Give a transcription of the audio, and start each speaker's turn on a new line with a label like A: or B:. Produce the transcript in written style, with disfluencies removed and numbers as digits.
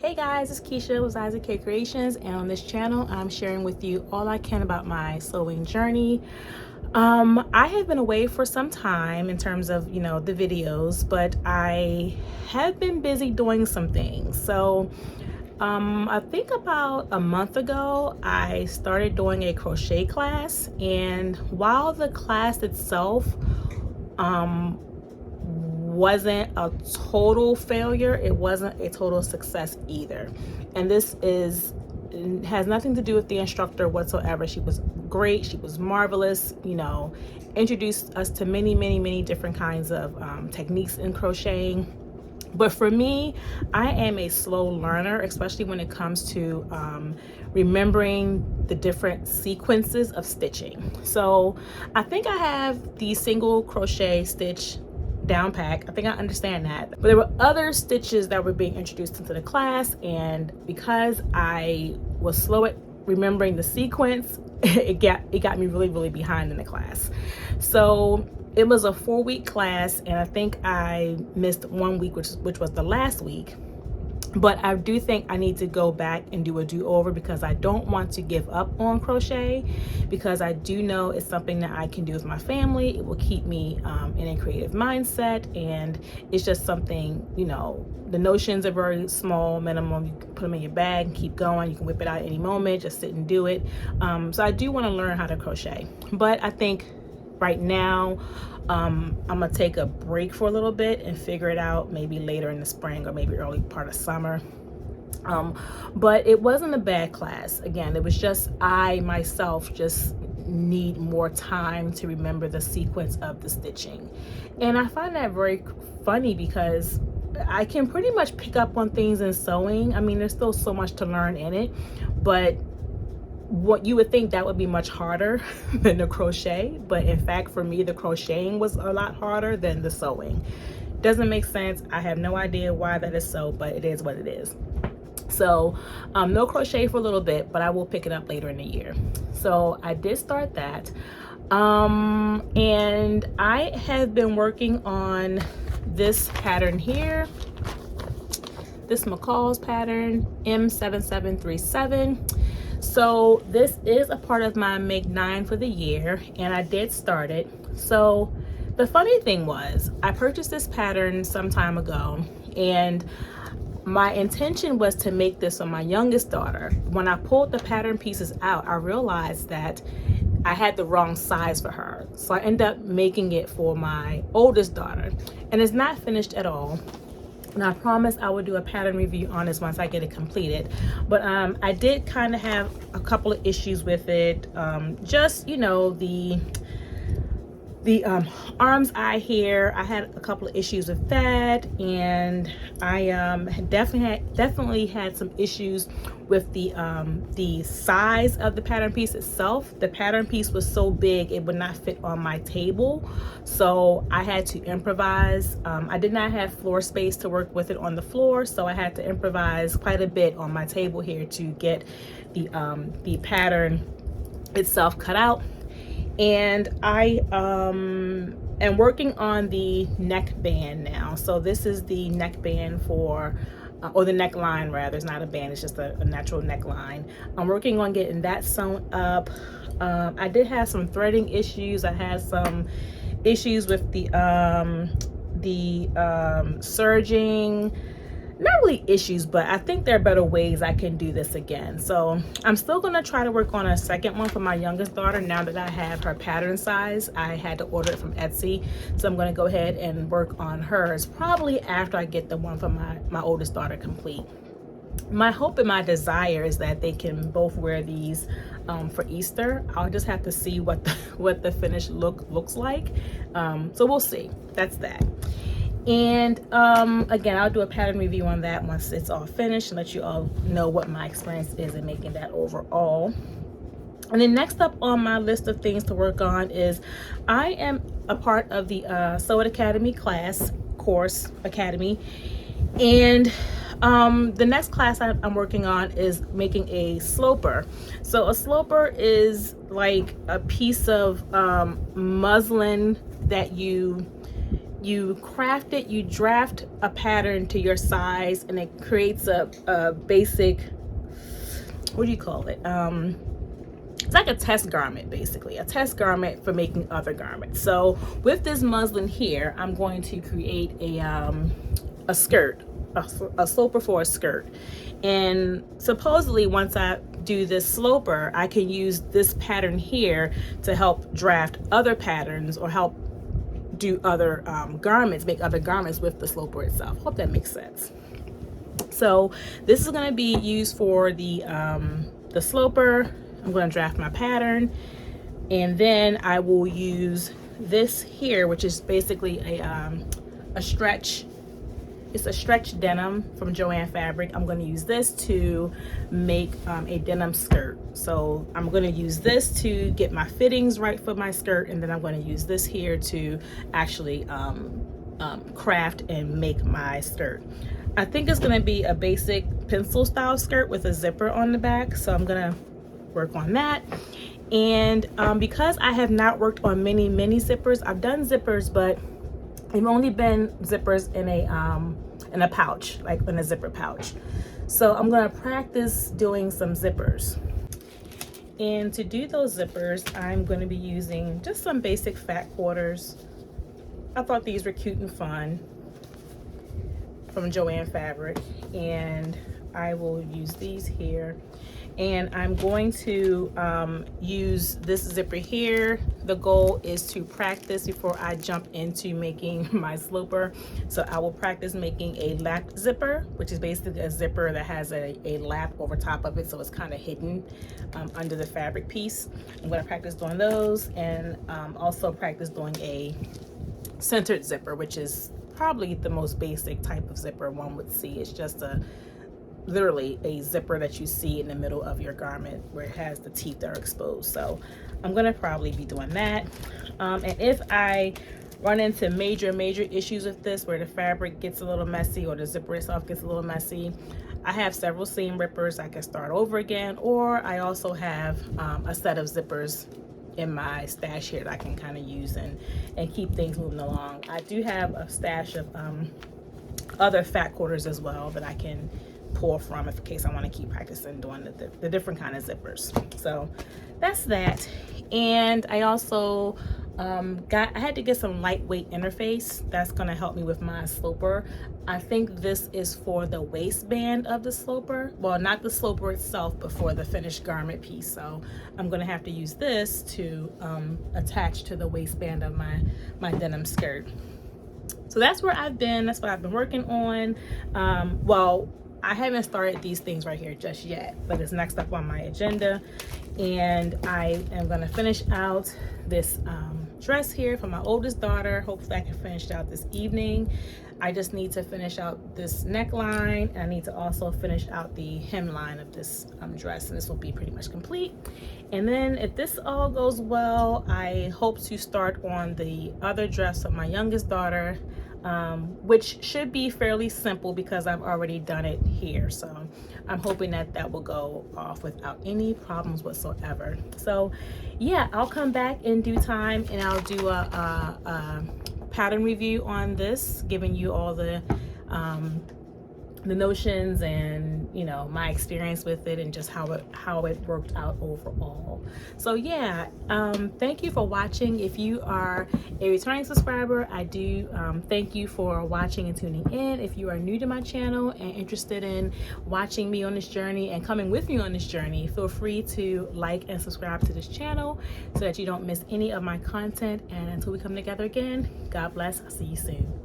A: Hey guys, it's Keisha with Isaac K Creations, and on this channel I'm sharing with you all I can about my sewing journey. I have been away for some time in terms of the videos, but I have been busy doing some things. So I think about a month ago I started doing a crochet class, and while the class itself wasn't a total failure, it wasn't a total success either. And this has nothing to do with the instructor whatsoever. She was great, she was marvelous, introduced us to many different kinds of techniques in crocheting. But for me, I am a slow learner, especially when it comes to remembering the different sequences of stitching. So I think I have the single crochet stitch down pack. I think I understand that. But there were other stitches that were being introduced into the class, and because I was slow at remembering the sequence, it got me really behind in the class. So it was a 4-week class, and I think I missed 1 week, which was the last week. But I do think I need to go back and do a do-over, because I don't want to give up on crochet, because I do know it's something that I can do with my family. It will keep me in a creative mindset, and it's just something, the notions are very small, minimum. You can put them in your bag and keep going. You can whip it out at any moment, just sit and do it. So I do want to learn how to crochet, but I think right now I'm gonna take a break for a little bit and figure it out maybe later in the spring or maybe early part of summer. But it wasn't a bad class. Again, it was just I myself just need more time to remember the sequence of the stitching. And I find that very funny, because I can pretty much pick up on things in sewing. I mean, there's still so much to learn in it, but what you would think that would be much harder than the crochet, but in fact for me the crocheting was a lot harder than the sewing. Doesn't make sense. I have no idea why that is so, but it is what it is. So no crochet for a little bit, but I will pick it up later in the year. So I did start that, and I have been working on this pattern here, this Macaws pattern, M7737. So this is a part of my Make 9 for the year, and I did start it. So the funny thing was, I purchased this pattern some time ago, and my intention was to make this on my youngest daughter. When I pulled the pattern pieces out, I realized that I had the wrong size for her. So I ended up making it for my oldest daughter, and it's not finished at all. And I promise I will do a pattern review on this once I get it completed. But I did kind of have a couple of issues with it. Just, the arm's eye here, I had a couple of issues with that, and I definitely had some issues with the size of the pattern piece itself. The pattern piece was so big it would not fit on my table, so I had to improvise. I did not have floor space to work with it on the floor, so I had to improvise quite a bit on my table here to get the pattern itself cut out. And I am working on the neckband now. So this is the neckband for, or the neckline rather. It's not a band, it's just a natural neckline. I'm working on getting that sewn up. I did have some threading issues. I had some issues with the serging. Not really issues, but I think there are better ways I can do this again. So I'm still going to try to work on a second one for my youngest daughter now that I have her pattern size. I had to order it from Etsy, so I'm going to go ahead and work on hers probably after I get the one for my oldest daughter complete. My hope and my desire is that they can both wear these for Easter. I'll just have to see what the finished look looks like. So we'll see. That's that. And again, I'll do a pattern review on that once it's all finished and let you all know what my experience is in making that overall. And then next up on my list of things to work on is I am a part of the Sew It Academy course academy, and the next class I'm working on is making a sloper. So a sloper is like a piece of muslin that you you craft it, you draft a pattern to your size, and it creates a basic, what do you call it? It's like a test garment, basically a test garment for making other garments. So with this muslin here, I'm going to create a skirt, a sloper for a skirt. And supposedly once I do this sloper, I can use this pattern here to help draft other patterns or help do other garments, make other garments with the sloper itself. Hope that makes sense. So this is going to be used for the sloper. I'm going to draft my pattern, and then I will use this here, which is basically a stretch. It's a stretch denim from Joann Fabric. I'm going to use this to make a denim skirt. So I'm going to use this to get my fittings right for my skirt, and then I'm going to use this here to actually craft and make my skirt. I think it's going to be a basic pencil style skirt with a zipper on the back, so I'm going to work on that. And because I have not worked on many zippers, I've done zippers, but they've only been zippers in a pouch, like in a zipper pouch. So I'm going to practice doing some zippers. And to do those zippers, I'm going to be using just some basic fat quarters. I thought these were cute and fun from Joann Fabric, and I will use these here. And I'm going to use this zipper here. The goal is to practice before I jump into making my sloper. So I will practice making a lapped zipper, which is basically a zipper that has a lap over top of it, so it's kind of hidden under the fabric piece. I'm going to practice doing those, and also practice doing a centered zipper, which is probably the most basic type of zipper one would see. It's just literally a zipper that you see in the middle of your garment where it has the teeth that are exposed. So I'm gonna probably be doing that. And if I run into major issues with this, where the fabric gets a little messy or the zipper itself gets a little messy, I have several seam rippers. I can start over again, or I also have a set of zippers in my stash here that I can kind of use and keep things moving along. I do have a stash of other fat quarters as well that I can pull from in case I want to keep practicing doing the different kind of zippers. So that's that. And I also I had to get some lightweight interface that's going to help me with my sloper. I think this is for the waistband of the sloper. Well, not the sloper itself, but for the finished garment piece. So I'm going to have to use this to attach to the waistband of my denim skirt. So that's where I've been. That's what I've been working on. Well, I haven't started these things right here just yet, but it's next up on my agenda. And I am going to finish out this dress here for my oldest daughter. Hopefully I can finish it out this evening. I just need to finish out this neckline, and I need to also finish out the hemline of this dress, and this will be pretty much complete. And then if this all goes well, I hope to start on the other dress of my youngest daughter, which should be fairly simple because I've already done it here. So I'm hoping that that will go off without any problems whatsoever. So yeah, I'll come back in due time and I'll do a pattern review on this, giving you all the notions and, you know, my experience with it and just how it worked out overall. So yeah, thank you for watching. If you are a returning subscriber, I do thank you for watching and tuning in. If you are new to my channel and interested in watching me on this journey and coming with me on this journey, feel free to like and subscribe to this channel so that you don't miss any of my content. And until we come together again, God bless. I'll see you soon.